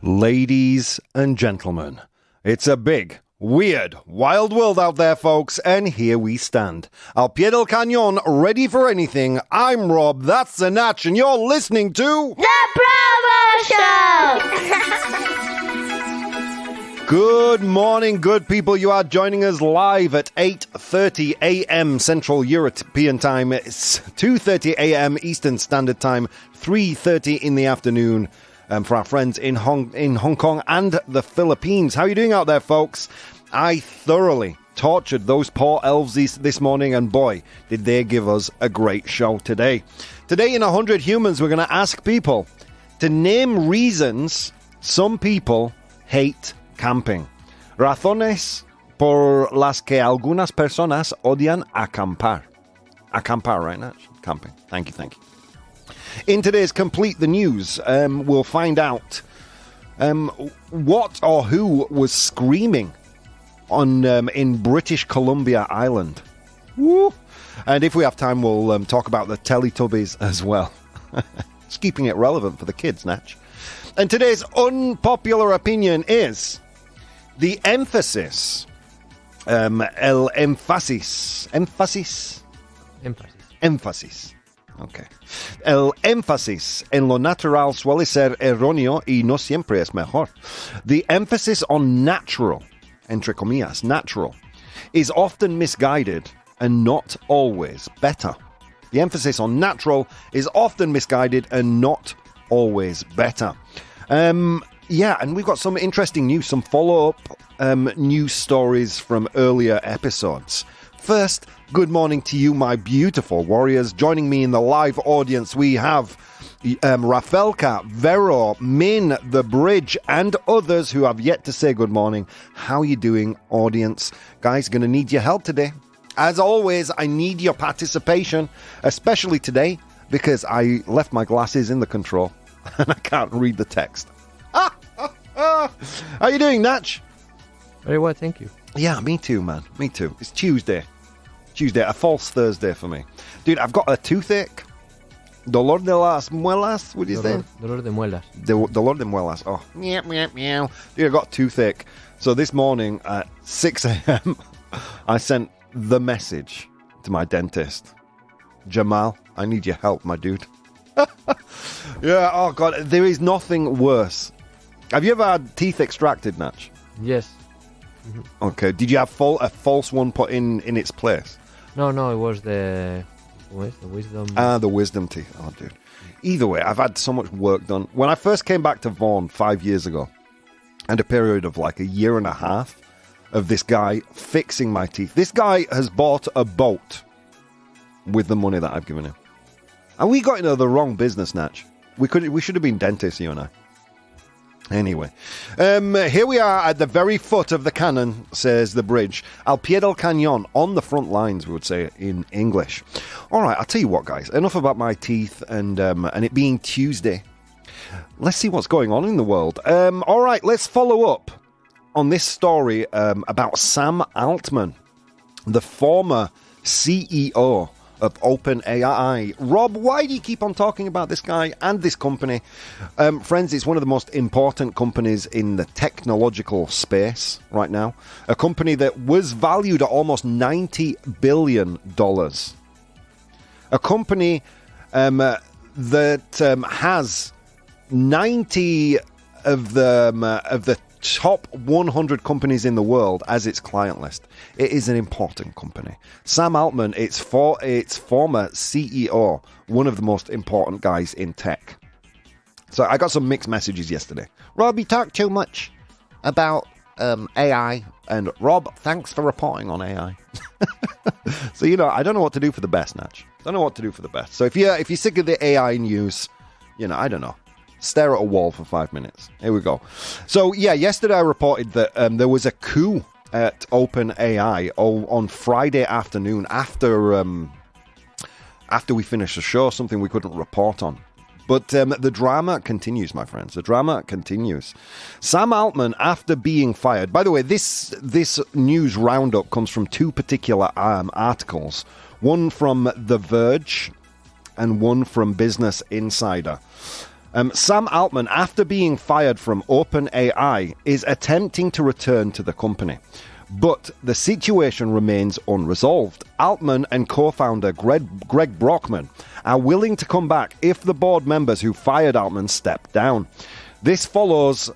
Ladies and gentlemen, it's a big, weird, wild world out there, folks, and here we stand. Al pie del cañón, ready for anything. I'm Rob, that's the Natch, and you're listening to... The ProBoh Show! Good morning, good people. You are joining us live at 8:30 a.m. Central European Time. It's 2:30 a.m. Eastern Standard Time, 3:30 in the afternoon. For our friends in Hong Kong and the Philippines. How are you doing out there, folks? I thoroughly tortured those poor elves this morning, and boy, did they give us a great show today. Today in 100 Humans, we're going to ask people to name reasons some people hate camping. Razones por las que algunas personas odian acampar. Acampar, right, Natch? Camping. Thank you. In today's Complete the News, we'll find out what or who was screaming on in British Columbia Island. Woo! And if we have time, we'll talk about the Teletubbies as well. Just keeping it relevant for the kids, Natch. And today's unpopular opinion is the emphasis, el énfasis. Énfasis. Okay. El énfasis en lo natural suele ser erróneo y no siempre es mejor. The emphasis on natural, entre comillas, natural, is often misguided and not always better. The emphasis on natural is often misguided and not always better. Yeah, and we've got some interesting news, some follow-up news stories from earlier episodes. First, good morning to you, my beautiful warriors. Joining me in the live audience, we have Rafelka, Vero, Min, The Bridge, and others who have yet to say good morning. How are you doing, audience? Guys, going to need your help today. As always, I need your participation, especially today, because I left my glasses in the control, and I can't read the text. How are you doing, Natch? Very well, thank you. Yeah, me too, man. Me too. It's Tuesday, a false Thursday for me. Dude, I've got a toothache. Dolor de las muelas, what do you say? Dolor de muelas. Dolor de muelas. Oh, meow. Dude, I got toothache. So this morning at 6 a.m., I sent the message to my dentist. Jamal, I need your help, my dude. Yeah, oh God, there is nothing worse. Have you ever had teeth extracted, Natch? Yes. Mm-hmm. Okay, did you have a false one put in its place? No, it was the wisdom. The wisdom teeth. Oh, dude. Either way, I've had so much work done. When I first came back to Vaughan 5 years ago, and a period of like a year and a half of this guy fixing my teeth. This guy has bought a boat with the money that I've given him. And we got into the wrong business, Natch. We should have been dentists, you and I. Anyway, here we are at the very foot of the cannon, says The Bridge. Al pie del cañón, on the front lines, we would say in English. All right, I'll tell you what, guys. Enough about my teeth and it being Tuesday. Let's see what's going on in the world. All right, let's follow up on this story about Sam Altman, the former CEO of OpenAI. Rob, why do you keep on talking about this guy and this company? Friends, it's one of the most important companies in the technological space right now. A company that was valued at almost $90 billion. A company that has 90 of the top 100 companies in the world as its client list. It is an important company. Sam Altman, its former CEO, one of the most important guys in tech. So I got some mixed messages yesterday. Rob, you talk too much about AI. And Rob, thanks for reporting on AI. So, I don't know what to do for the best, Natch. Don't know what to do for the best. So if you're sick of the AI news, I don't know. Stare at a wall for 5 minutes. Here we go. So, yeah, yesterday I reported that there was a coup at OpenAI on Friday afternoon after we finished the show, something we couldn't report on. But the drama continues, my friends. The drama continues. Sam Altman, after being fired... By the way, this news roundup comes from two particular articles. One from The Verge and one from Business Insider. Sam Altman, after being fired from OpenAI, is attempting to return to the company. But the situation remains unresolved. Altman and co-founder Greg Brockman are willing to come back if the board members who fired Altman step down. This follows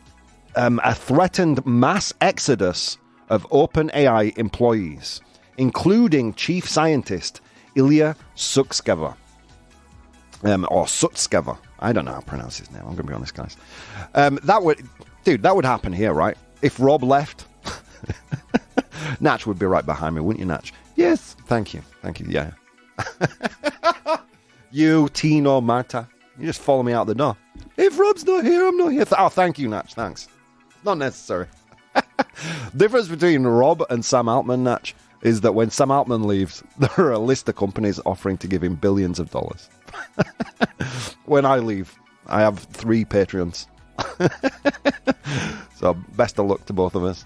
a threatened mass exodus of OpenAI employees, including chief scientist Ilya Sutskever. Or Sutskever. I don't know how to pronounce his name. I'm going to be honest, guys. That would happen here, right? If Rob left, Natch would be right behind me, wouldn't you, Natch? Yes, thank you, yeah. You, Tino, Marta, you just follow me out the door. If Rob's not here, I'm not here. Oh, thank you, Natch, thanks. Not necessary. Difference between Rob and Sam Altman, Natch, is that when Sam Altman leaves, there are a list of companies offering to give him billions of dollars. When I leave, I have 3 Patreons. So best of luck to both of us.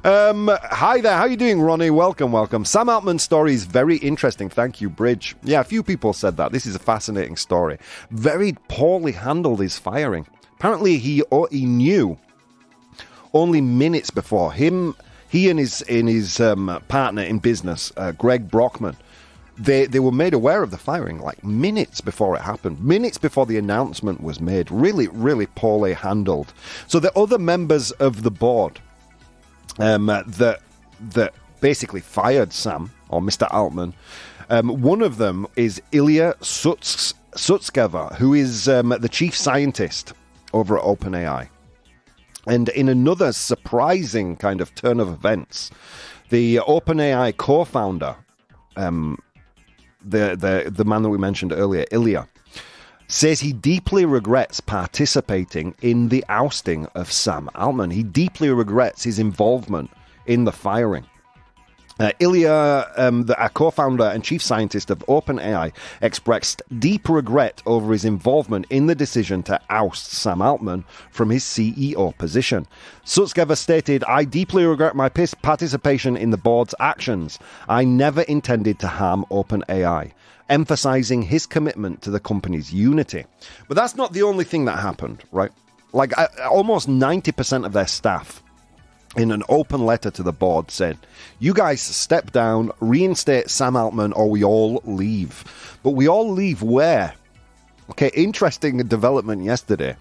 Hi there, how you doing, Ronnie? Welcome. Sam Altman's story is very interesting. Thank you, Bridge. Yeah, a few people said that. This is a fascinating story. Very poorly handled his firing. Apparently, he knew only minutes before he and his partner in business, Greg Brockman. They were made aware of the firing like minutes before it happened, minutes before the announcement was made. Really, really poorly handled. So the other members of the board that basically fired Sam, or Mr. Altman, one of them is Ilya Sutskever, who is the chief scientist over at OpenAI. And in another surprising kind of turn of events, the OpenAI co-founder, the man that we mentioned earlier, Ilya, says he deeply regrets participating in the ousting of Sam Altman. He deeply regrets his involvement in the firing. Ilya, a co-founder and chief scientist of OpenAI, expressed deep regret over his involvement in the decision to oust Sam Altman from his CEO position. Sutskever stated, "I deeply regret my participation in the board's actions. I never intended to harm OpenAI," emphasizing his commitment to the company's unity. But that's not the only thing that happened, right? Like, almost 90% of their staff, in an open letter to the board, said, "You guys step down, reinstate Sam Altman, or we all leave." But we all leave where? Okay, interesting development yesterday.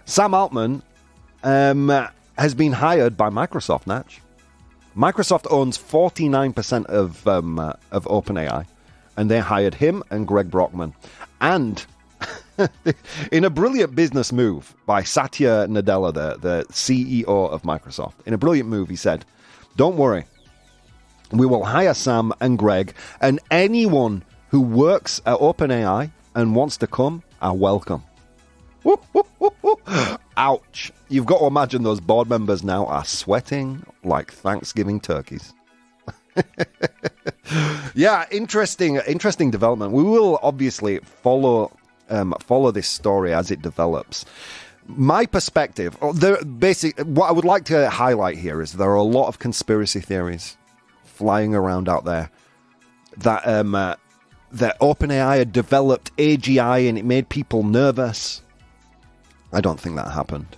Sam Altman has been hired by Microsoft, Natch. Microsoft owns 49% of OpenAI, and they hired him and Greg Brockman. And in a brilliant business move by Satya Nadella, the CEO of Microsoft, in a brilliant move, he said, "Don't worry, we will hire Sam and Greg, and anyone who works at OpenAI and wants to come are welcome." Woo, woo, woo, woo. Ouch. You've got to imagine those board members now are sweating like Thanksgiving turkeys. Yeah, interesting development. We will obviously follow this story as it develops. My perspective, what I would like to highlight here is there are a lot of conspiracy theories flying around out there that OpenAI had developed AGI and it made people nervous. I don't think that happened.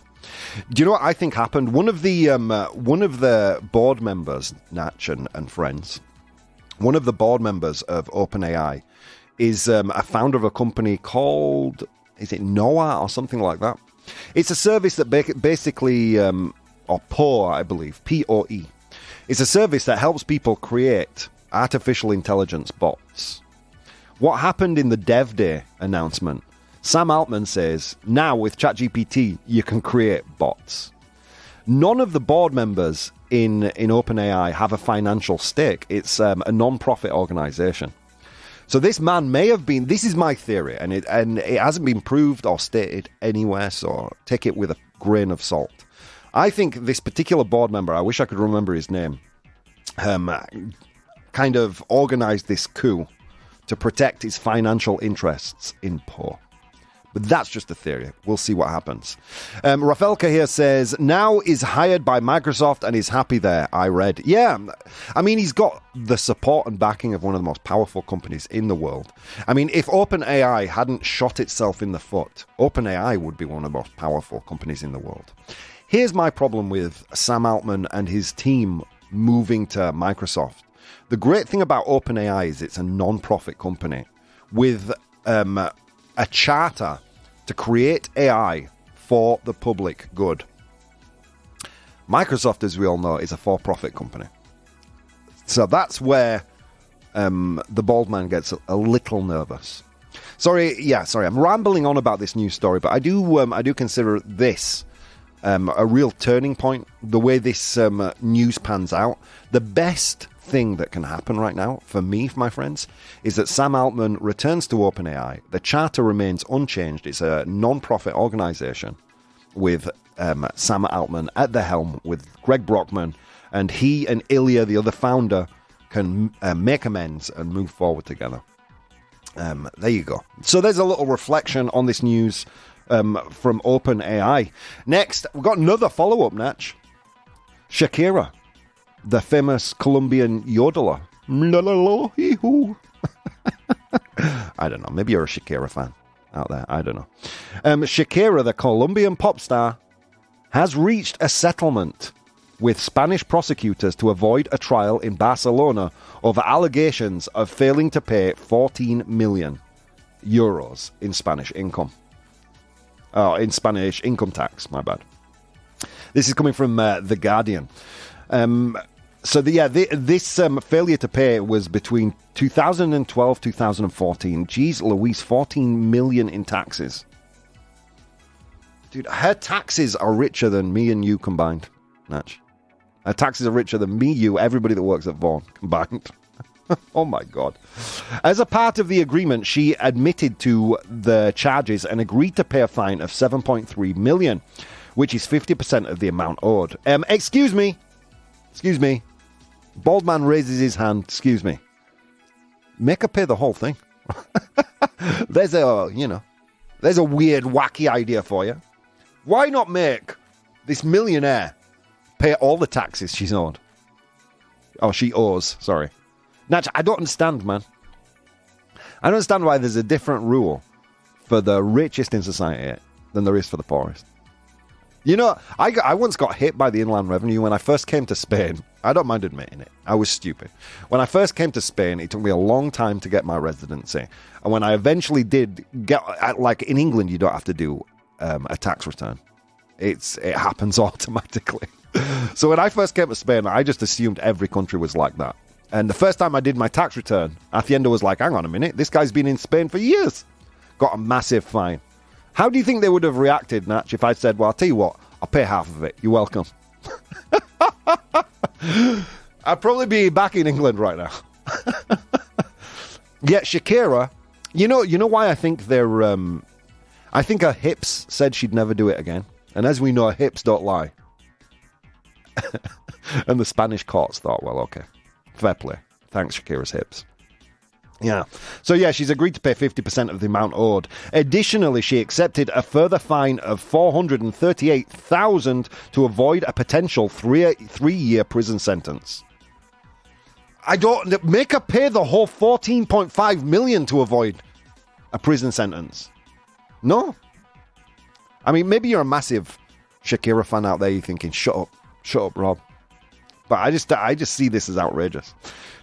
Do you know what I think happened? One of the board members, Natch and friends, one of the board members of OpenAI is a founder of a company called, is it Noah or something like that? It's a service that basically, or POE, I believe, POE. It's a service that helps people create artificial intelligence bots. What happened in the Dev Day announcement? Sam Altman says, now with ChatGPT, you can create bots. None of the board members in OpenAI have a financial stake. It's a non-profit organization. So this man may have been, this is my theory, and it hasn't been proved or stated anywhere, so take it with a grain of salt. I think this particular board member, I wish I could remember his name, kind of organized this coup to protect his financial interests in POE. But that's just a theory. We'll see what happens. Rafelka here says, now is hired by Microsoft and is happy there, I read. Yeah, I mean, he's got the support and backing of one of the most powerful companies in the world. I mean, if OpenAI hadn't shot itself in the foot, OpenAI would be one of the most powerful companies in the world. Here's my problem with Sam Altman and his team moving to Microsoft. The great thing about OpenAI is it's a non-profit company with a charter to create AI for the public good. Microsoft, as we all know, is a for-profit company. So that's where the bald man gets a little nervous. Sorry, I'm rambling on about this news story, but I do consider this a real turning point, the way this news pans out. The best thing that can happen right now, for me, my friends, is that Sam Altman returns to OpenAI. The charter remains unchanged. It's a non-profit organization with Sam Altman at the helm, with Greg Brockman, and he and Ilya, the other founder, can make amends and move forward together. There you go. So there's a little reflection on this news from OpenAI. Next, we've got another follow-up, Natch. Shakira, the famous Colombian yodeler. I don't know. Maybe you're a Shakira fan out there. I don't know. Shakira, the Colombian pop star, has reached a settlement with Spanish prosecutors to avoid a trial in Barcelona over allegations of failing to pay 14 million euros in Spanish income. In Spanish income tax, my bad. This is coming from The Guardian. This failure to pay was between 2012 2014. Geez Louise, 14 million in taxes. Dude, her taxes are richer than me and you combined, Natch. Her taxes are richer than me, you, everybody that works at Vaughan combined. Oh my God. As a part of the agreement, she admitted to the charges and agreed to pay a fine of 7.3 million, which is 50% of the amount owed. Excuse me. Bald man raises his hand. Excuse me. Make her pay the whole thing. There's a weird, wacky idea for you. Why not make this millionaire pay all the taxes she's owed? Oh, she owes, sorry. Natch, I don't understand, man. I don't understand why there's a different rule for the richest in society than there is for the poorest. You know, I once got hit by the Inland Revenue when I first came to Spain. I don't mind admitting it. I was stupid. When I first came to Spain, it took me a long time to get my residency. And when I eventually did get, like in England, you don't have to do a tax return. It happens automatically. So when I first came to Spain, I just assumed every country was like that. And the first time I did my tax return, Hacienda was like, hang on a minute, this guy's been in Spain for years. Got a massive fine. How do you think they would have reacted, Natch, if I'd said, well, I'll tell you what, I'll pay half of it. You're welcome. I'd probably be back in England right now. Yeah, Shakira, you know why I think they're, I think her hips said she'd never do it again. And as we know, hips don't lie. And the Spanish courts thought, well, okay. Fair play. Thanks, Shakira's hips. Yeah. So, yeah, she's agreed to pay 50% of the amount owed. Additionally, she accepted a further fine of $438,000 to avoid a potential three-year prison sentence. Make her pay the whole 14.5 million to avoid a prison sentence. No. I mean, maybe you're a massive Shakira fan out there. You're thinking, shut up, Rob. But I just see this as outrageous.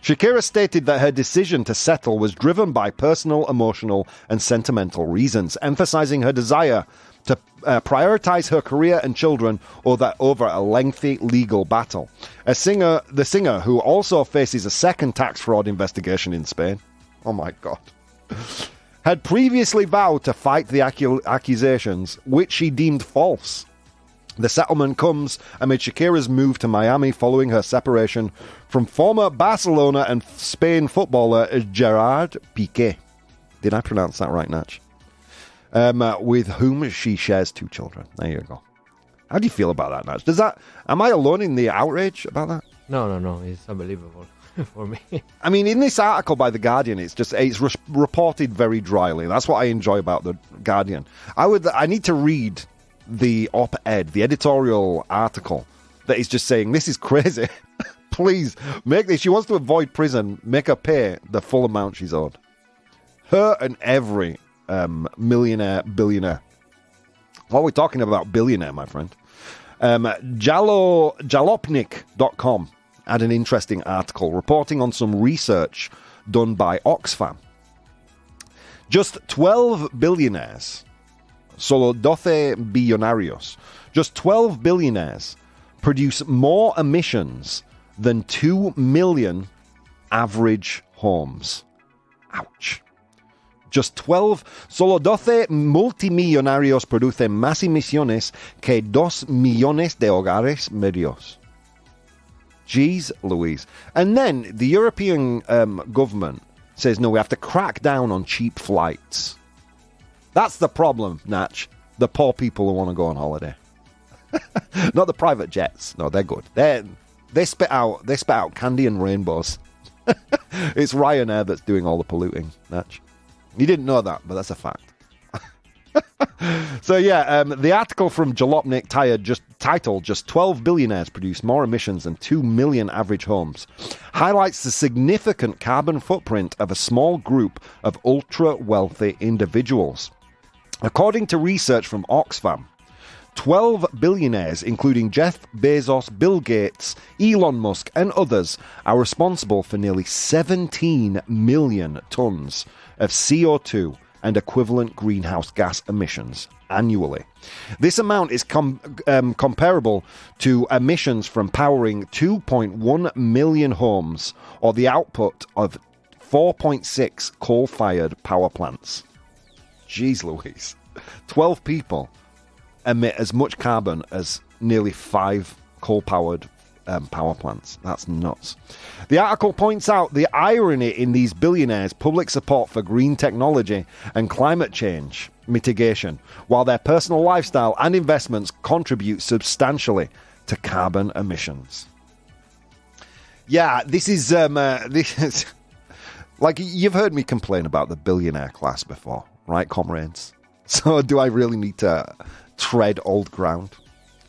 Shakira stated that her decision to settle was driven by personal, emotional, and sentimental reasons, emphasizing her desire to prioritize her career and children over a lengthy legal battle. The singer, who also faces a second tax fraud investigation in Spain, oh my God, had previously vowed to fight the accusations, which she deemed false. The settlement comes amid Shakira's move to Miami following her separation from former Barcelona and Spain footballer Gerard Piqué. Did I pronounce that right, Natch? With whom she shares 2 children. There you go. How do you feel about that, Natch? Am I alone in the outrage about that? No. It's unbelievable for me. I mean, in this article by The Guardian, it's reported very dryly. That's what I enjoy about The Guardian. I need to read the op-ed, the editorial article that is just saying, this is crazy. Please, make this. She wants to avoid prison. Make her pay the full amount she's owed. Her and every millionaire, billionaire. What are we talking about billionaire, my friend? Jalopnik.com had an interesting article reporting on some research done by Oxfam. Just 12 billionaires, solo 12 billonarios, just 12 billionaires produce more emissions than 2 million average homes. Ouch. Just 12, solo 12 multimillonarios producen más emisiones que 2 millones de hogares medios. Jeez Louise. And then the European government says, no, we have to crack down on cheap flights. That's the problem, Natch. The poor people who want to go on holiday. Not the private jets. No, they're good. They spit out candy and rainbows. It's Ryanair that's doing all the polluting, Natch. You didn't know that, but that's a fact. So yeah, the article from Jalopnik titled "Just 12 Billionaires Produce More Emissions Than 2 Million Average Homes" highlights the significant carbon footprint of a small group of ultra-wealthy individuals. According to research from Oxfam, 12 billionaires, including Jeff Bezos, Bill Gates, Elon Musk, and others, are responsible for nearly 17 million tons of CO2 and equivalent greenhouse gas emissions annually. This amount is comparable to emissions from powering 2.1 million homes or the output of 4.6 coal-fired power plants. Jeez Louise. 12 people emit as much carbon as nearly 5 coal-powered power plants. That's nuts. The article points out the irony in these billionaires' public support for green technology and climate change mitigation, while their personal lifestyle and investments contribute substantially to carbon emissions. Yeah, this is like, you've heard me complain about the billionaire class before, right, comrades? So do I really need to tread old ground?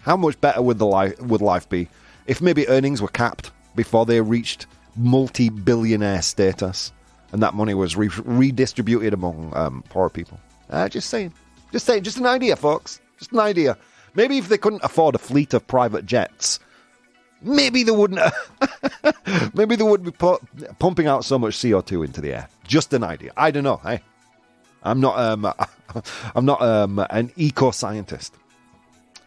How much better would life be if maybe earnings were capped before they reached multi-billionaire status and that money was redistributed among poor people? Just saying, just an idea, folks. Just an idea. Maybe if they couldn't afford a fleet of private jets, maybe they wouldn't. Maybe they wouldn't be pumping out so much CO2 into the air. Just an idea. I don't know. Hey, I'm not an eco-scientist.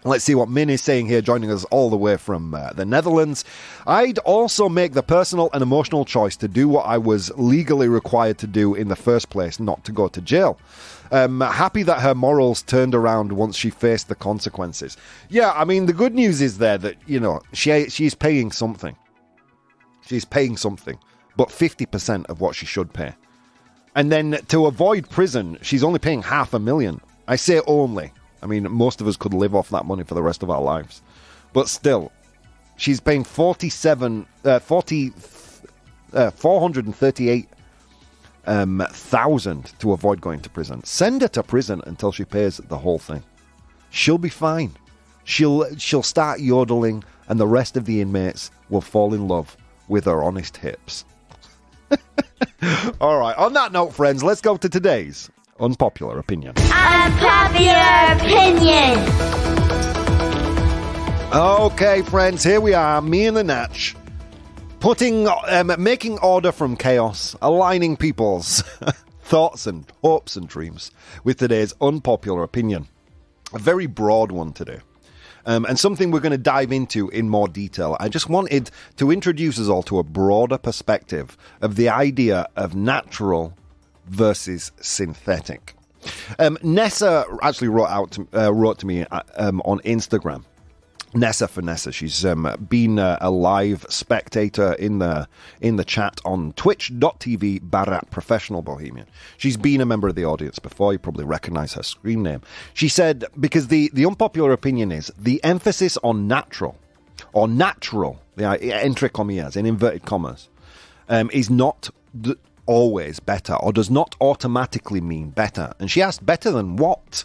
Let's see what Min is saying here, joining us all the way from the Netherlands. I'd also make the personal and emotional choice to do what I was legally required to do in the first place, not to go to jail. Happy that her morals turned around once she faced the consequences. Yeah, I mean, the good news is there that, you know, she's paying something. She's paying something, but 50% of what she should pay. And then to avoid prison, she's only paying $500,000. I say only. I mean, most of us could live off that money for the rest of our lives. But still, she's paying $438,000 to avoid going to prison. Send her to prison until she pays the whole thing. She'll be fine. She'll start yodeling, and the rest of the inmates will fall in love with her honest hips. All right, on that note, friends, let's go to today's unpopular opinion. Unpopular opinion. Okay, friends, here we are, me and the Natch, making order from chaos, aligning people's thoughts and hopes and dreams with today's unpopular opinion. A very broad one today. And something we're going to dive into in more detail. I just wanted to introduce us all to a broader perspective of the idea of natural versus synthetic. Nessa actually wrote to me on Instagram. Nessa for Nessa. She's been a live spectator in the chat on twitch.tv/professional bohemian. She's been a member of the audience before. You probably recognize her screen name. She said, because the unpopular opinion is the emphasis on natural, or natural, entre comillas, in inverted commas, is not always better, or does not automatically mean better. And she asked, better than what?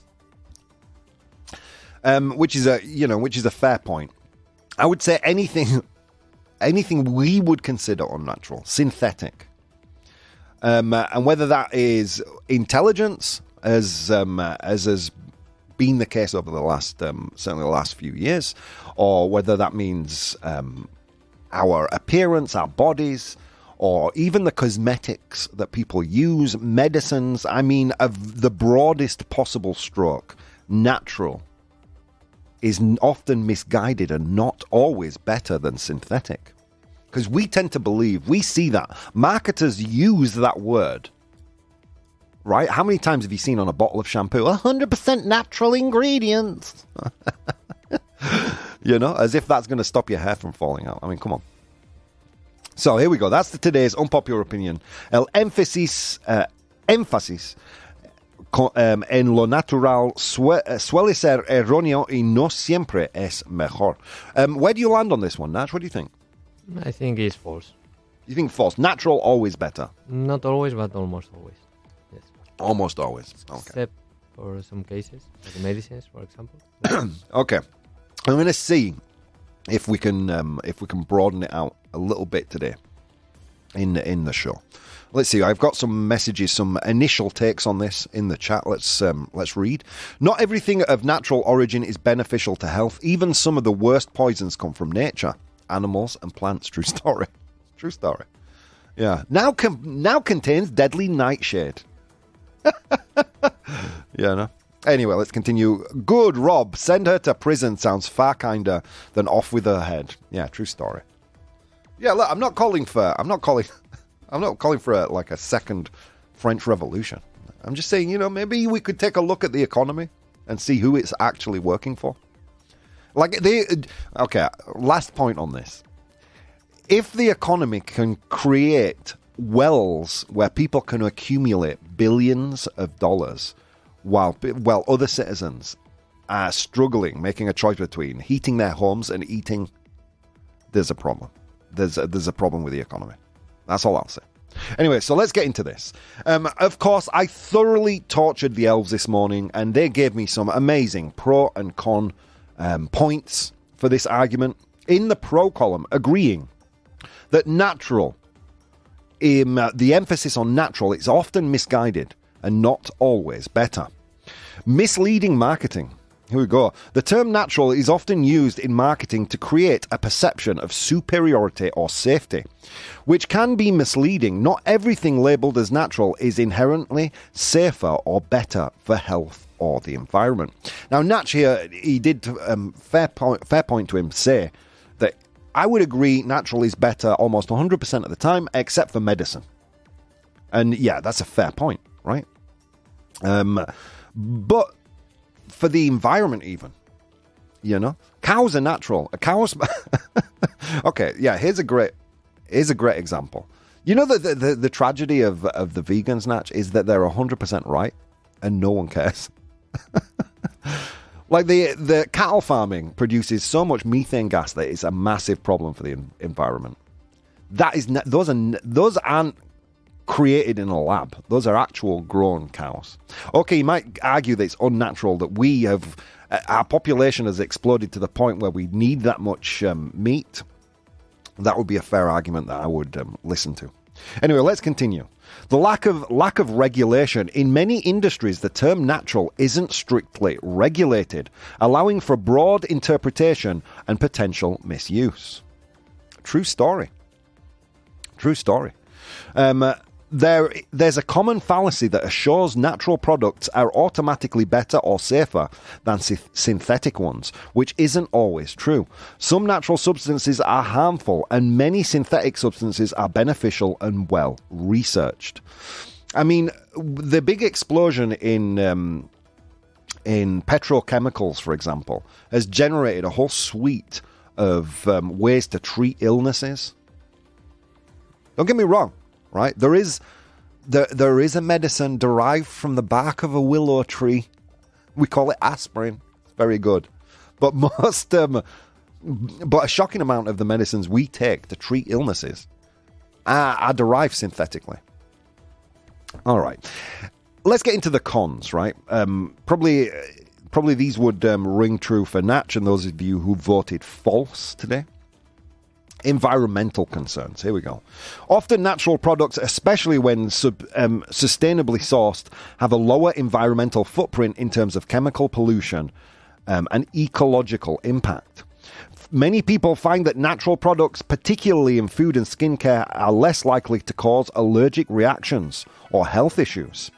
Which is a fair point. I would say anything we would consider unnatural, synthetic, and whether that is intelligence, as has been the case over the last certainly the last few years, or whether that means our appearance, our bodies, or even the cosmetics that people use, medicines. I mean, of the broadest possible stroke, natural is often misguided and not always better than synthetic. Because we tend to believe, we see that. Marketers use that word, right? How many times have you seen on a bottle of shampoo, 100% natural ingredients? As if that's going to stop your hair from falling out. I mean, come on. So here we go. That's today's unpopular opinion. El énfasis en lo natural suele ser erróneo y no siempre es mejor. Where do you land on this one, Natch? What do you think? I think it's false. You think false? Natural always better? Not always, but almost always. Yes. Almost always. Okay. Except for some cases, like medicines, for example. Okay. I'm going to see if we can broaden it out a little bit today in the show. Let's see. I've got some messages, some initial takes on this in the chat. Let's read. Not everything of natural origin is beneficial to health. Even some of the worst poisons come from nature, animals and plants. True story. True story. Yeah. Now contains deadly nightshade. Yeah. No. Anyway, let's continue. Good, Rob. Send her to prison sounds far kinder than off with her head. Yeah. True story. Yeah. Look, I'm not calling for a second French Revolution. I'm just saying, maybe we could take a look at the economy and see who it's actually working for. Okay, last point on this. If the economy can create wells where people can accumulate billions of dollars while other citizens are struggling, making a choice between heating their homes and eating, there's a problem. There's a problem with the economy. That's all I'll say. Anyway, so let's get into this. Of course, I thoroughly tortured the elves this morning, and they gave me some amazing pro and con points for this argument. In the pro column, agreeing that natural, the emphasis on natural, is often misguided and not always better. Misleading marketing. Here we go. The term natural is often used in marketing to create a perception of superiority or safety, which can be misleading. Not everything labelled as natural is inherently safer or better for health or the environment. Now, Natch here, he did, fair point to him, say that I would agree natural is better almost 100% of the time, except for medicine. And yeah, that's a fair point, right? But for the environment even, cows are natural. Cows. Okay, yeah, here's a great example. The tragedy of the vegans, Natch, is that they're 100% right and no one cares. Like the cattle farming produces so much methane gas that it's a massive problem for the environment. Those aren't created in a lab. Those are actual grown cows. Okay, you might argue that it's unnatural that our population has exploded to the point where we need that much meat. That would be a fair argument that I would listen to. Anyway, let's continue. The lack of regulation. In many industries, the term natural isn't strictly regulated, allowing for broad interpretation and potential misuse. True story. True story. There's a common fallacy that assures natural products are automatically better or safer than synthetic ones, which isn't always true. Some natural substances are harmful, and many synthetic substances are beneficial and well researched. I mean, the big explosion in petrochemicals, for example, has generated a whole suite of ways to treat illnesses. Don't get me wrong. Right, there is a medicine derived from the bark of a willow tree. We call it aspirin. It's very good, but most But a shocking amount of the medicines we take to treat illnesses are derived synthetically. All right. Let's get into the cons, right? Probably these would ring true for Natch and those of you who voted false today. Environmental concerns. Here we go. Often natural products, especially when sustainably sourced, have a lower environmental footprint in terms of chemical pollution and ecological impact. Many people find that natural products, particularly in food and skincare, are less likely to cause allergic reactions or health issues.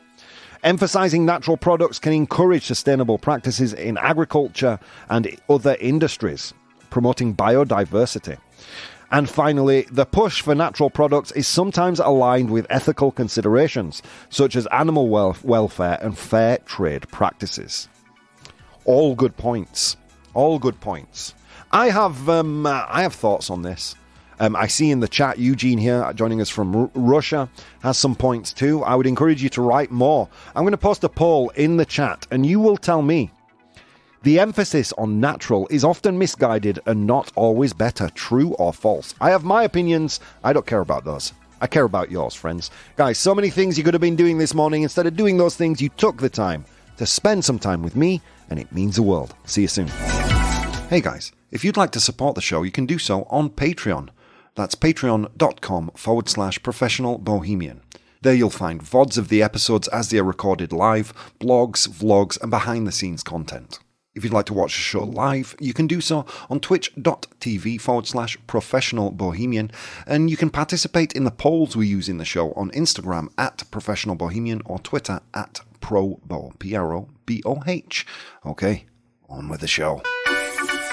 Emphasizing natural products can encourage sustainable practices in agriculture and other industries, promoting biodiversity. And finally, the push for natural products is sometimes aligned with ethical considerations, such as animal welfare and fair trade practices. All good points. All good points. I have thoughts on this. I see in the chat Eugene here, joining us from Russia, has some points too. I would encourage you to write more. I'm going to post a poll in the chat, and you will tell me. The emphasis on natural is often misguided and not always better, true or false. I have my opinions. I don't care about those. I care about yours, friends. Guys, so many things you could have been doing this morning. Instead of doing those things, you took the time to spend some time with me, and it means the world. See you soon. Hey guys, if you'd like to support the show, you can do so on Patreon. That's patreon.com/professional bohemian. There you'll find VODs of the episodes as they are recorded live, blogs, vlogs, and behind-the-scenes content. If you'd like to watch the show live, you can do so on twitch.tv/professional bohemian, and you can participate in the polls we use in the show on Instagram @professional bohemian or Twitter @ProBoh, ProBoh. Okay, on with the show.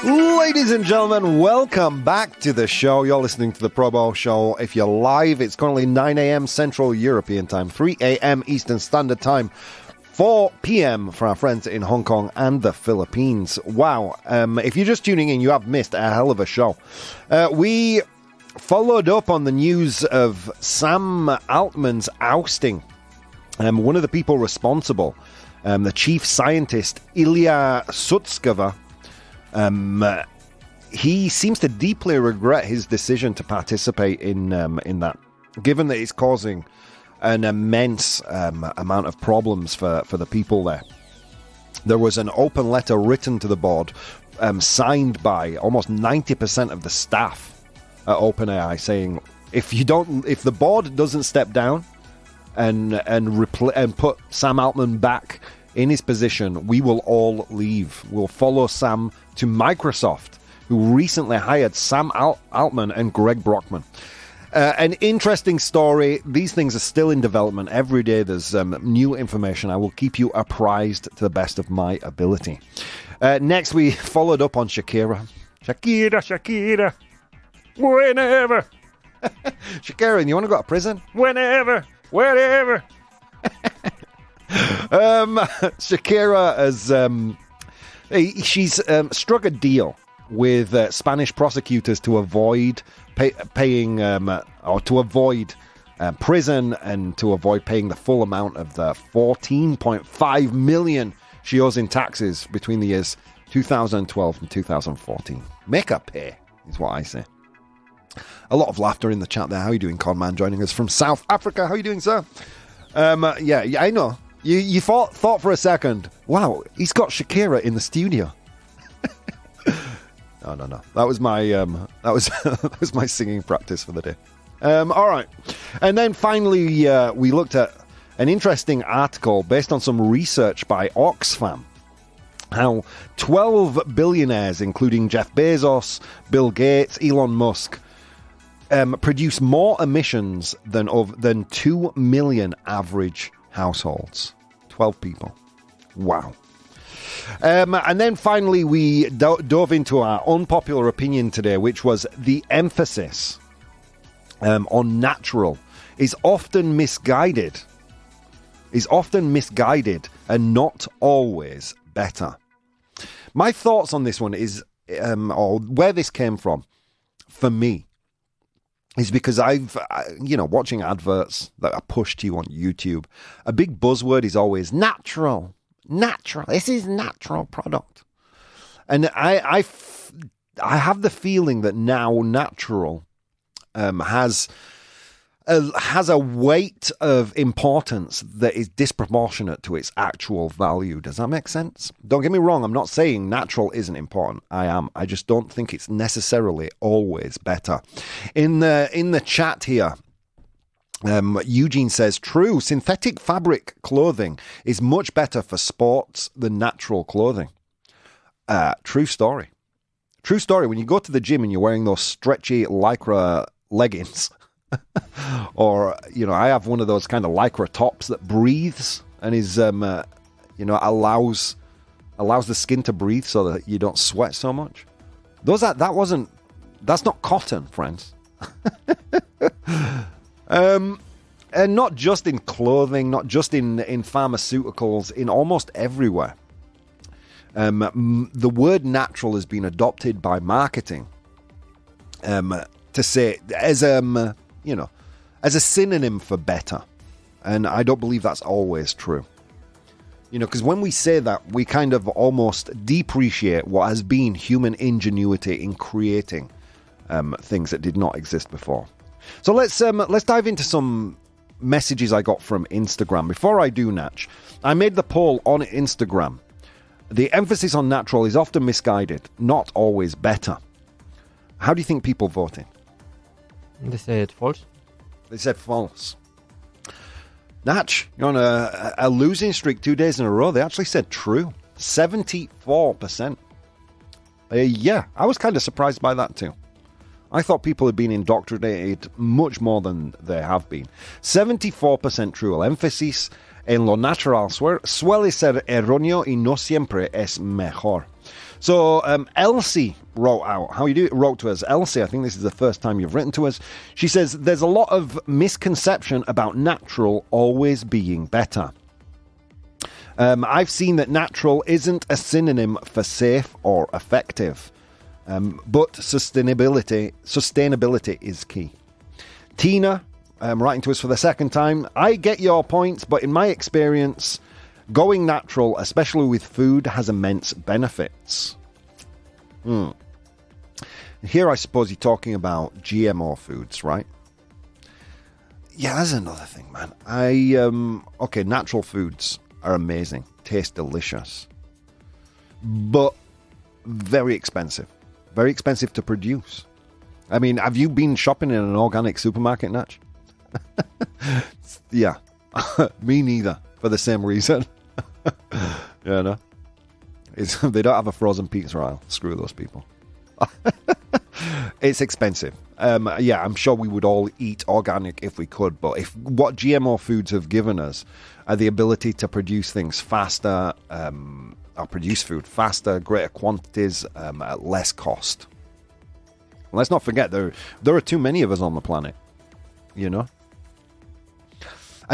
Ladies and gentlemen, welcome back to the show. You're listening to the ProBoh Show. If you're live, it's currently 9 a.m. Central European Time, 3 a.m. Eastern Standard Time, 4 p.m. for our friends in Hong Kong and the Philippines. Wow. If you're just tuning in, you have missed a hell of a show. We followed up on the news of Sam Altman's ousting. One of the people responsible, the chief scientist, Ilya Sutskever, he seems to deeply regret his decision to participate in that, given that it's causing an immense amount of problems for the people there. There was an open letter written to the board, signed by almost 90% of the staff at OpenAI, saying if the board doesn't step down and put Sam Altman back in his position, we will all leave. We'll follow Sam to Microsoft, who recently hired Sam Altman and Greg Brockman. An interesting story. These things are still in development. Every day there's new information. I will keep you apprised to the best of my ability. Next, we followed up on Shakira. Shakira. Whenever. Shakira, and you want to go to prison? Whenever. Wherever. Shakira has she's struck a deal with Spanish prosecutors to avoid paying or to avoid prison and to avoid paying the full amount of the 14.5 million she owes in taxes between the years 2012 and 2014. Make her pay, is what I say. A lot of laughter in the chat there. How are you doing, Conman? Joining us from South Africa. How are you doing, sir? Yeah, I know. You thought for a second, wow, he's got Shakira in the studio. No. That was my that was my singing practice for the day. All right, and then finally we looked at an interesting article based on some research by Oxfam. How 12 billionaires, including Jeff Bezos, Bill Gates, Elon Musk, produce more emissions than 2 million average households. 12 people. Wow. And then finally, we dove into our unpopular opinion today, which was the emphasis on natural is often misguided. And not always better. My thoughts on this one is, or where this came from, for me, is because I've, watching adverts that are pushed to you on YouTube, a big buzzword is always natural. This is natural product. And I I have the feeling that now natural has a weight of importance that is disproportionate to its actual value. Does that make sense? Don't get me wrong. I'm not saying natural isn't important. I am. I just don't think it's necessarily always better. In the chat here, Eugene says, true, synthetic fabric clothing is much better for sports than natural clothing. True story. True story. When you go to the gym and you're wearing those stretchy Lycra leggings, or, I have one of those kind of Lycra tops that breathes and is, allows the skin to breathe so that you don't sweat so much. That's not cotton, friends. And not just in clothing, not just in pharmaceuticals, in almost everywhere. The word natural has been adopted by marketing to say as a synonym for better. And I don't believe that's always true. Because when we say that, we kind of almost depreciate what has been human ingenuity in creating things that did not exist before. So let's dive into some messages I got from Instagram. Before I do, Natch, I made the poll on Instagram. The emphasis on natural is often misguided, not always better. How do you think people voted? They said false. They said false. Natch, you're on a losing streak 2 days in a row. They actually said true. 74%. Yeah, I was kind of surprised by that too. I thought people had been indoctrinated much more than they have been. 74% true. El énfasis en lo natural suele ser erróneo y no siempre es mejor. So Elsie wrote to us. Elsie, I think this is the first time you've written to us. She says, there's a lot of misconception about natural always being better. I've seen that natural isn't a synonym for safe or effective. But sustainability is key. Tina, writing to us for the second time. I get your points, but in my experience, going natural, especially with food, has immense benefits. Here, I suppose you're talking about GMO foods, right? Yeah, that's another thing, man. Natural foods are amazing, taste delicious, but very expensive. Very expensive to produce. I mean, have you been shopping in an organic supermarket, Natch? Yeah. Me neither, for the same reason. No. They don't have a frozen pizza aisle. Screw those people. It's expensive. I'm sure we would all eat organic if we could, but if what GMO foods have given us are the ability to produce things faster, or produce food faster, greater quantities, at less cost. And let's not forget, there are too many of us on the planet, And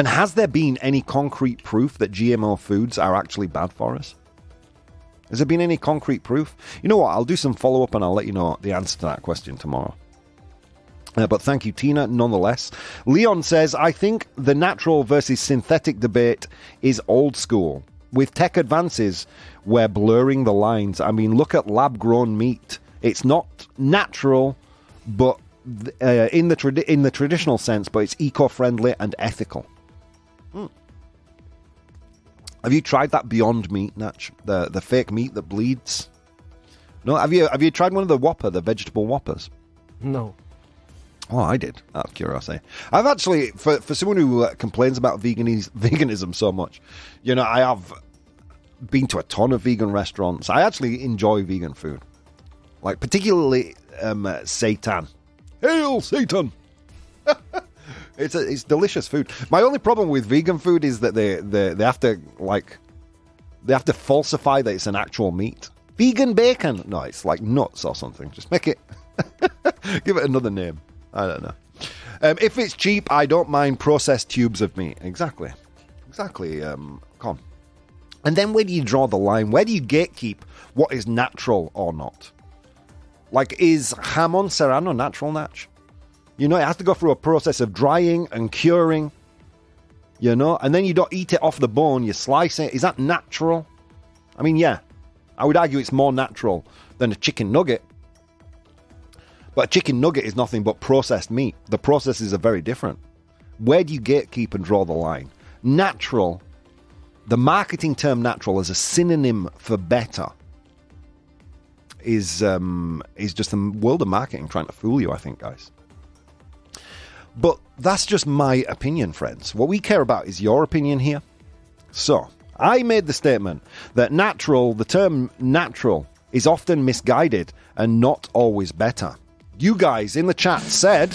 has there been any concrete proof that GMO foods are actually bad for us? Has there been any concrete proof? You know what? I'll do some follow-up and I'll let you know the answer to that question tomorrow. But thank you, Tina, nonetheless. Leon says, I think the natural versus synthetic debate is old school. With tech advances, we're blurring the lines. I mean, look at lab-grown meat. It's not natural, but in the traditional sense, but it's eco-friendly and ethical. Have you tried that Beyond Meat, Natch? The fake meat that bleeds? No, have you tried one of the Whopper, the vegetable Whoppers? No. Oh, I did, out of curiosity. I've actually, for someone who complains about veganism so much, I have been to a ton of vegan restaurants. I actually enjoy vegan food. Like, particularly seitan. Hail, Satan! It's delicious food. My only problem with vegan food is that they have to, they have to falsify that it's an actual meat. Vegan bacon! No, it's like nuts or something. Just make it... give it another name. I don't know. If it's cheap, I don't mind processed tubes of meat. Exactly. Come on. And then where do you draw the line? Where do you gatekeep what is natural or not? Like, is jamon serrano natural, Natch? It has to go through a process of drying and curing, and then you don't eat it off the bone, you slice it. Is that natural? I mean, yeah. I would argue it's more natural than a chicken nugget, But a chicken nugget is nothing but processed meat. The processes are very different. Where do you gatekeep and draw the line? Natural, the marketing term natural as a synonym for better is just the world of marketing trying to fool you, I think, guys. But that's just my opinion, friends. What we care about is your opinion here. So, I made the statement that natural, the term natural, is often misguided and not always better. You guys in the chat said...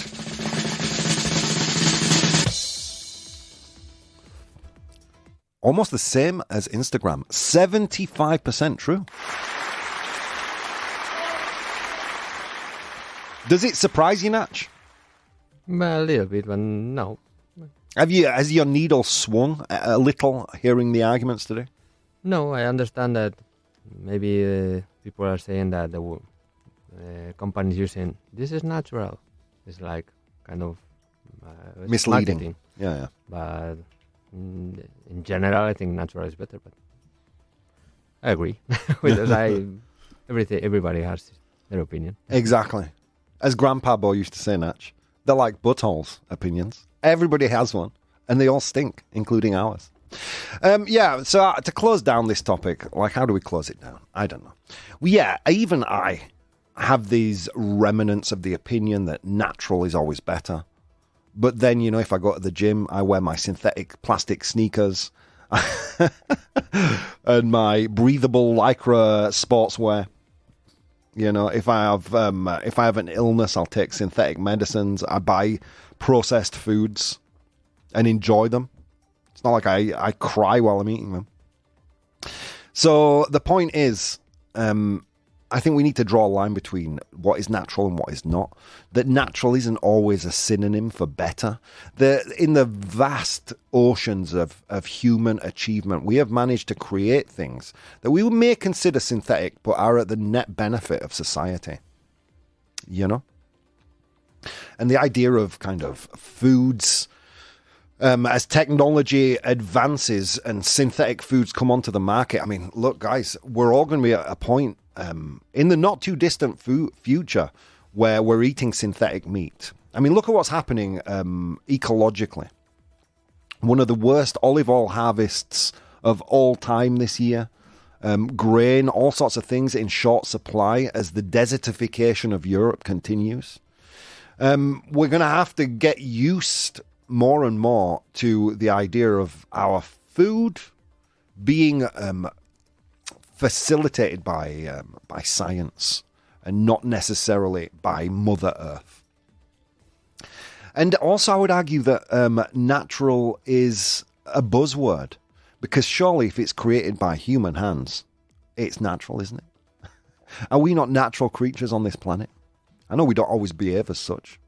almost the same as Instagram. 75% true. Does it surprise you, Natch? A little bit, but no. Has your needle swung a little hearing the arguments today? No, I understand that maybe people are saying that the companies using this is natural. It's like kind of misleading. Marketing. Yeah. But in general, I think natural is better. But I agree because everybody has their opinion. Exactly. As Grandpa Bo used to say, Natch, they're like buttholes opinions. Everybody has one, and they all stink, including ours. So to close down this topic, like, how do we close it down? I don't know. Well, yeah, even I have these remnants of the opinion that natural is always better. But then, if I go to the gym, I wear my synthetic plastic sneakers and my breathable Lycra sportswear. If I have an illness, I'll take synthetic medicines. I buy processed foods and enjoy them. It's not like I cry while I'm eating them. So the point is, I think we need to draw a line between what is natural and what is not. That natural isn't always a synonym for better. In the vast oceans of human achievement, we have managed to create things that we may consider synthetic, but are at the net benefit of society. And the idea of kind of foods, as technology advances and synthetic foods come onto the market. I mean, look, guys, we're all going to be at a point in the not too distant future where we're eating synthetic meat. I mean, look at what's happening ecologically. One of the worst olive oil harvests of all time this year. Grain, all sorts of things in short supply as the desertification of Europe continues. We're going to have to get used more and more to the idea of our food being facilitated by science and not necessarily by Mother Earth. And also I would argue that natural is a buzzword, because surely if it's created by human hands, it's natural, isn't it? Are we not natural creatures on this planet? I know we don't always behave as such.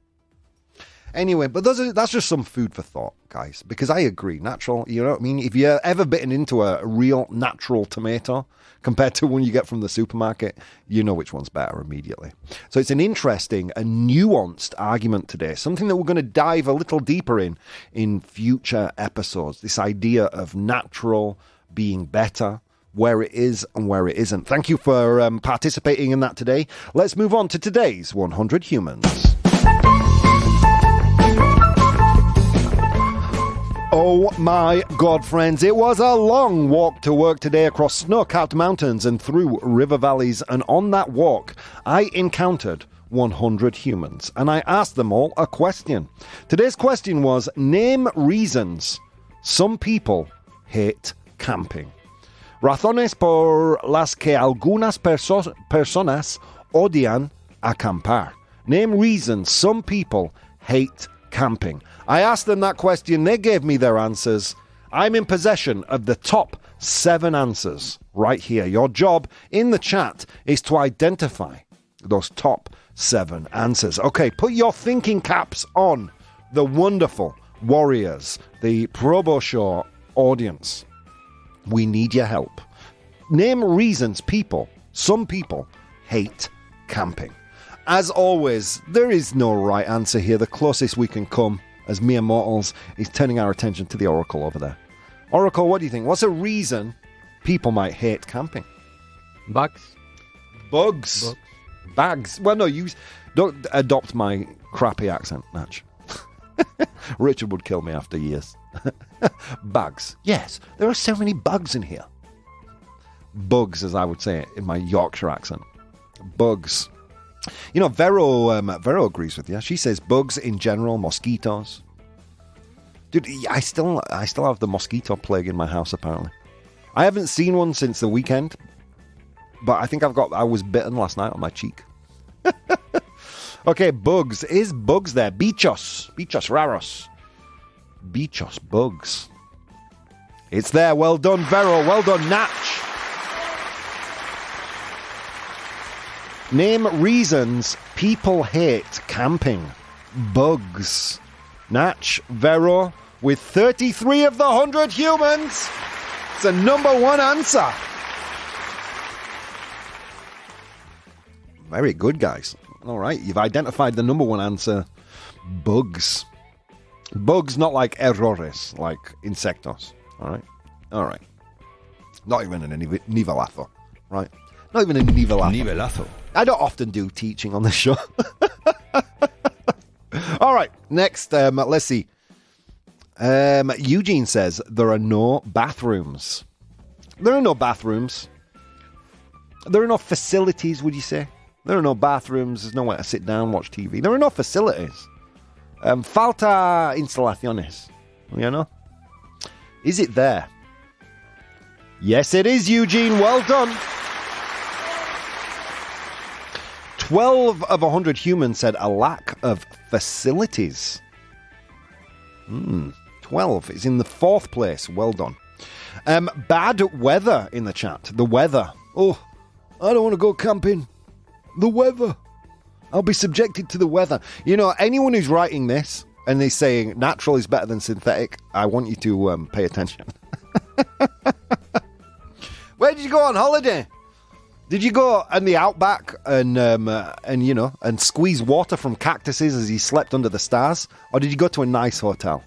Anyway, but that's just some food for thought, guys, because I agree, natural, you know what I mean? If you're ever bitten into a real natural tomato compared to one you get from the supermarket, you know which one's better immediately. So it's an interesting and nuanced argument today, something that we're going to dive a little deeper in future episodes, this idea of natural being better, where it is and where it isn't. Thank you for participating in that today. Let's move on to today's 100 Humans. Oh my God, friends, it was a long walk to work today across snow-capped mountains and through river valleys, and on that walk, I encountered 100 humans, and I asked them all a question. Today's question was, name reasons some people hate camping. Razones por las que algunas personas odian acampar. Name reasons some people hate camping. I asked them that question, they gave me their answers. I'm in possession of the top 7 answers right here. Your job in the chat is to identify those top 7 answers. Okay, put your thinking caps on, the wonderful warriors, the ProBoh Show audience. We need your help. Name reasons some people hate camping. As always, there is no right answer here. The closest we can come as mere mortals is turning our attention to the Oracle over there. Oracle, what do you think? What's a reason people might hate camping? Bugs. Bugs. Bags. Well, no, don't adopt my crappy accent, Natch. Richard would kill me after years. Bags. Yes, there are so many bugs in here. Bugs, as I would say it in my Yorkshire accent. Bugs. You know, Vero agrees with you. She says bugs in general, mosquitoes. Dude, I still have the mosquito plague in my house, apparently. I haven't seen one since the weekend, but I think I was bitten last night on my cheek. Okay, bugs. Is bugs there? Bichos raros. Bichos, bugs. It's there. Well done, Vero. Well done, Natch. Name reasons people hate camping. Bugs. Natch, Vero, with 33 of the 100 humans. It's a number one answer. Very good, guys. All right, you've identified the number one answer. Bugs. Bugs, not like errores, like insectos. All right. Not even a nivelazo, right? Not even a nivelazo. I don't often do teaching on this show. All right, next, let's see. Eugene says, there are no bathrooms. There are no bathrooms. There are no facilities, would you say? There are no bathrooms. There's nowhere to sit down, watch TV. There are no facilities. Falta instalaciones. You know? Is it there? Yes, it is, Eugene. Well done. 12 of 100 humans said a lack of facilities. 12 is in the fourth place. Well done. Bad weather in the chat. The weather. Oh, I don't want to go camping. The weather. I'll be subjected to the weather. You know, anyone who's writing this and they're saying natural is better than synthetic, I want you to pay attention. Where did you go on holiday? Did you go in the outback and squeeze water from cactuses as you slept under the stars? Or did you go to a nice hotel?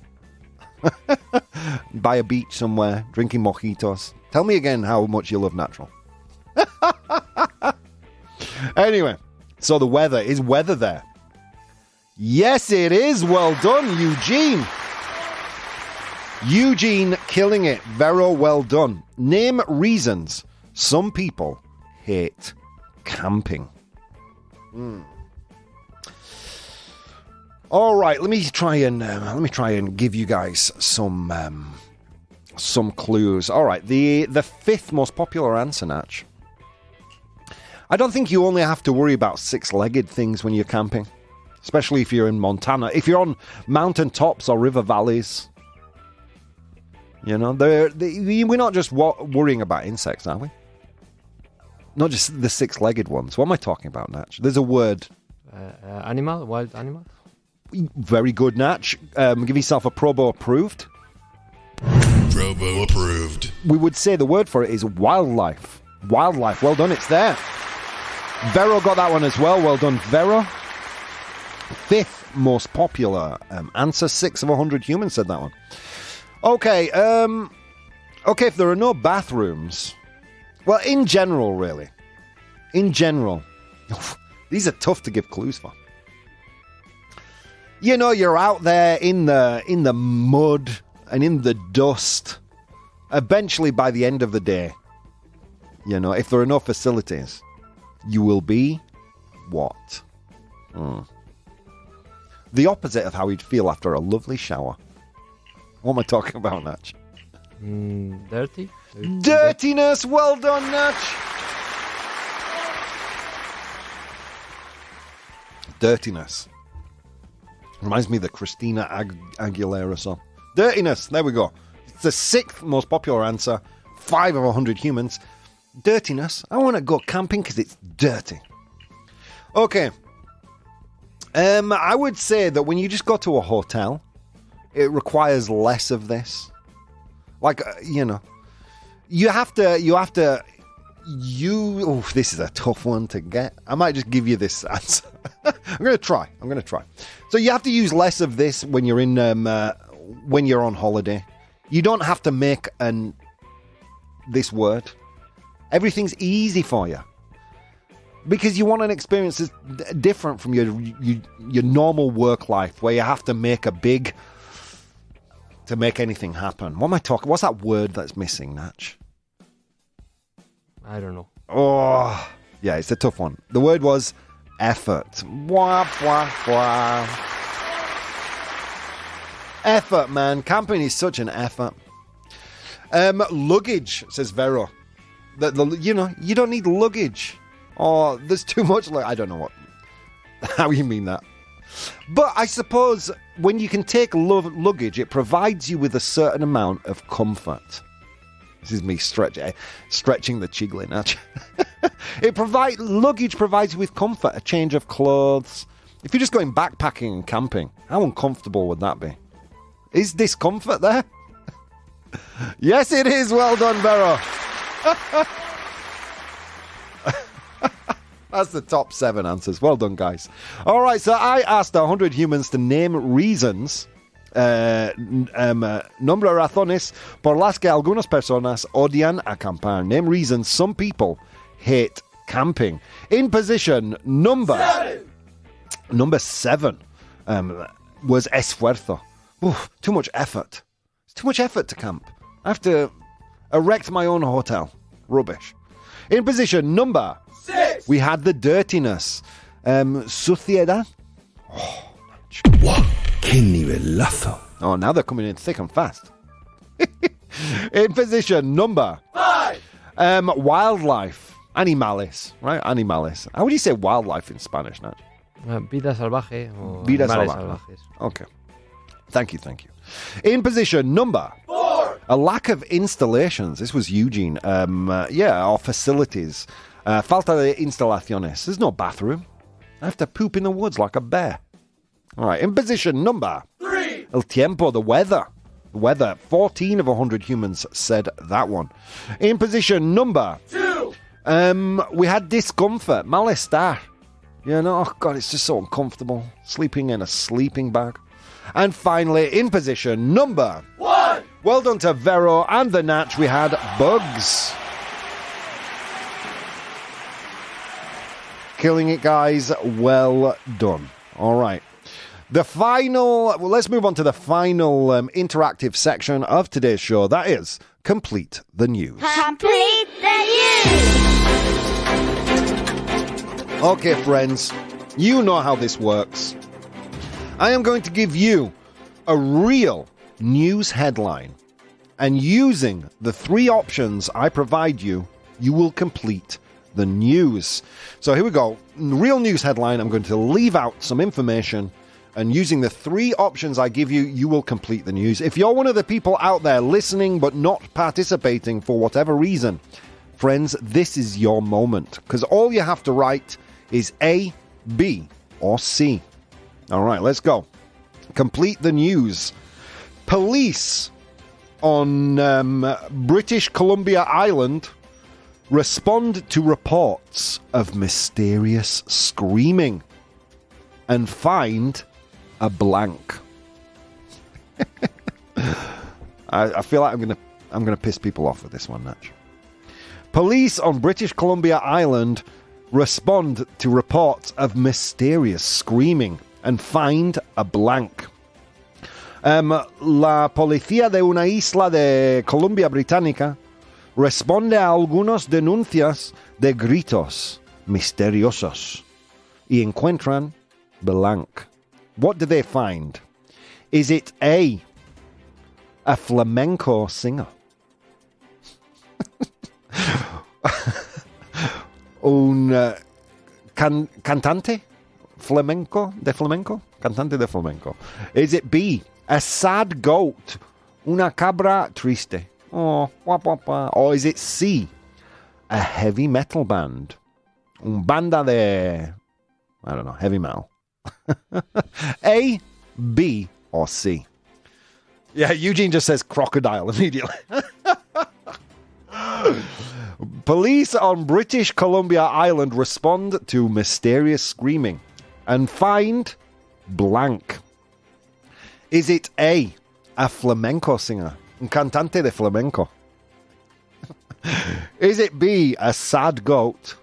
By a beach somewhere, drinking mojitos? Tell me again how much you love natural. Anyway, so the weather. Is weather there? Yes, it is. Well done, Eugene. Eugene killing it. Vero, well done. Name reasons some people hate camping. All right, let me try and give you guys some clues. All right, the fifth most popular answer, Natch. I don't think you only have to worry about six-legged things when you're camping, especially if you're in Montana. If you're on mountain tops or river valleys, you know, we're not just worrying about insects, are we? Not just the six-legged ones. What am I talking about, Natch? There's a word. Animal? Wild animal? Very good, Natch. Give yourself a ProBoh approved. ProBoh approved. We would say the word for it is wildlife. Wildlife. Well done, it's there. Vero got that one as well. Well done, Vero. Fifth most popular answer. 6 of 100 humans said that one. Okay, if there are no bathrooms... Well, in general, really. In general. These are tough to give clues for. You know, you're out there in the mud and in the dust. Eventually, by the end of the day, you know, if there are no facilities, you will be what? The opposite of how you'd feel after a lovely shower. What am I talking about, Natch? Dirty? Dirtiness! Well done, Natch! Dirtiness. Reminds me of the Christina Aguilera song. Dirtiness! There we go. It's the sixth most popular answer. 5 of 100 humans. Dirtiness. I want to go camping because it's dirty. Okay. I would say that when you just go to a hotel, it requires less of this. Like, you know, this is a tough one to get. I might just give you this answer. I'm going to try. So you have to use less of this when you're when you're on holiday. You don't have to make this word. Everything's easy for you. Because you want an experience that's different from your normal work life where you have to make to make anything happen. What am I talking? What's that word that's missing, Natch? I don't know. Oh, yeah, it's a tough one. The word was effort. Wah, wah, wah. Effort, man. Camping is such an effort. Luggage, says Vero. You don't need luggage. Or there's too much. I don't know how you mean that. But I suppose when you can take luggage, it provides you with a certain amount of comfort. This is me stretching the chiggling. Luggage provides you with comfort, a change of clothes. If you're just going backpacking and camping, how uncomfortable would that be? Is discomfort there? Yes, it is. Well done, Vero. That's the top 7 answers. Well done, guys. All right, so I asked 100 humans to name reasons, nombre razones por las que algunas personas odian acampar. Name reasons some people hate camping. In position number 7 was esfuerzo. Oof, too much effort. It's too much effort to camp. I have to erect my own hotel. Rubbish. In position number 6, we had the dirtiness. Suciedad. Oh, ¡Wow! ¡Qué nivelazo! Oh, now they're coming in thick and fast. In position number 5, wildlife. Animales, right? Animales. How would you say wildlife in Spanish, Nat? Vida salvaje o Vida animales salvaje. salvajes. Okay. Thank you. In position number 4, a lack of installations. This was Eugene. Or facilities. Falta de instalaciones. There's no bathroom. I have to poop in the woods like a bear. All right. In position number 3, el tiempo, the weather. The weather. 14 of 100 humans said that one. In position number 2, we had discomfort, malestar. Oh God, it's just so uncomfortable. Sleeping in a sleeping bag. And finally, in position number 1, well done to Vero and the Natch, we had bugs. Killing it, guys. Well done. All right. Let's move on to the final interactive section of today's show. That is Complete the News. Complete the news. Okay, friends, you know how this works. I am going to give you a real news headline, and using the 3 options I provide you, you will complete the news. So here we go. Real news headline. I'm going to leave out some information, and using the 3 options I give you, you will complete the news. If you're one of the people out there listening but not participating for whatever reason, friends, this is your moment, because all you have to write is A, B, or C. All right, let's go. Complete the news. Police on British Columbia Island respond to reports of mysterious screaming and find a blank. I feel like I'm gonna piss people off with this one, Natch. Police on British Columbia Island respond to reports of mysterious screaming and find a blank. La policía de una isla de Columbia Británica responde a algunas denuncias de gritos misteriosos y encuentran blank. What do they find? Is it A, flamenco singer? Un cantante flamenco de flamenco? Cantante de flamenco. Is it B, a sad goat? Una cabra triste? Oh, wah, wah, wah. Or is it C, a heavy metal band? Un banda de, I don't know, heavy metal. A, B, or C? Yeah, Eugene just says crocodile immediately. Police on British Columbia Island respond to mysterious screaming and find blank. Is it A, flamenco singer? Un cantante de flamenco? Is it B, a sad goat?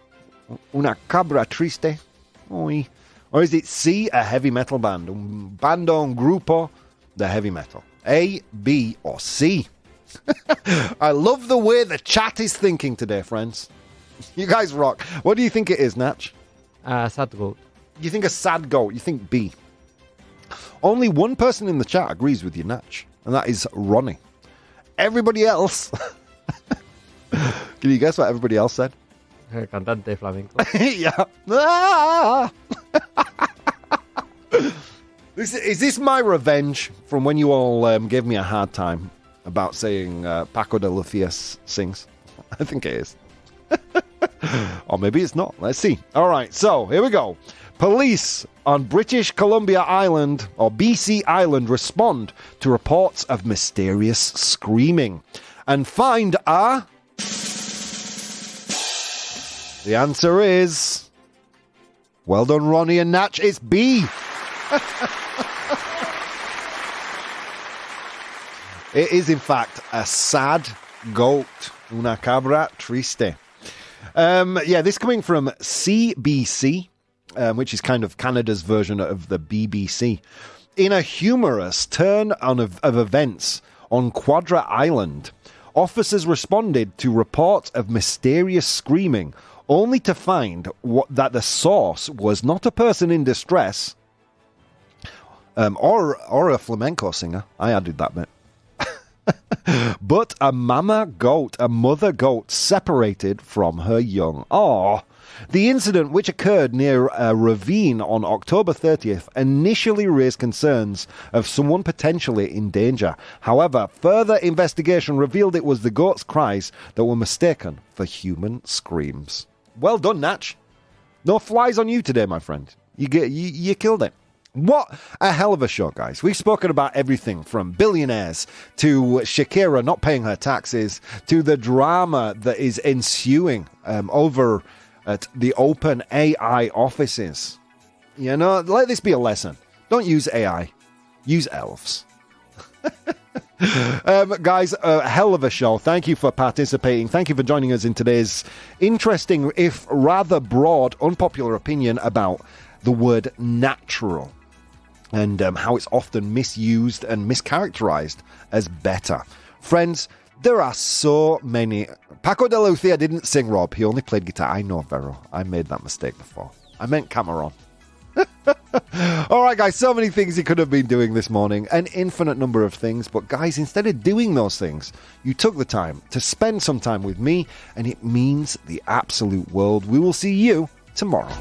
Una cabra triste? Oi. Or is it C, a heavy metal band? Un bando, un grupo de heavy metal. A, B, or C? I love the way the chat is thinking today, friends. You guys rock. What do you think it is, Natch? Sad goat. You think a sad goat. You think B. Only one person in the chat agrees with you, Natch, and that is Ronnie. Everybody else... Can you guess what everybody else said? Cantante flamenco. Yeah. Ah! Is this my revenge from when you all gave me a hard time about saying Paco de Lucia sings? I think it is. Or maybe it's not. Let's see. All right, so here we go. Police on British Columbia Island, or BC Island, respond to reports of mysterious screaming and find a... The answer is... Well done, Ronnie and Natch. It's B. It is, in fact, a sad goat. Una cabra triste. This coming from CBC, which is kind of Canada's version of the BBC. In a humorous turn of events on Quadra Island, officers responded to reports of mysterious screaming, only to find that the source was not a person in distress, or a flamenco singer. I added that bit. But a mama goat, a mother goat, separated from her young. Aww. The incident, which occurred near a ravine on October 30th, initially raised concerns of someone potentially in danger. However, further investigation revealed it was the goat's cries that were mistaken for human screams. Well done, Natch. No flies on you today, my friend. You killed it. What a hell of a show, guys. We've spoken about everything from billionaires to Shakira not paying her taxes to the drama that is ensuing over at the OpenAI offices. You know, let this be a lesson. Don't use AI. Use elves. Guys, a hell of a show. Thank you for participating. Thank you for joining us in today's interesting, if rather broad, unpopular opinion about the word natural and how it's often misused and mischaracterized as better. Friends, there are so many... Paco de Lucia didn't sing, Rob. He only played guitar. I know, Vero. I made that mistake before. I meant Cameron. All right, guys, so many things he could have been doing this morning, an infinite number of things. But guys, instead of doing those things, you took the time to spend some time with me, and it means the absolute world. We will see you tomorrow.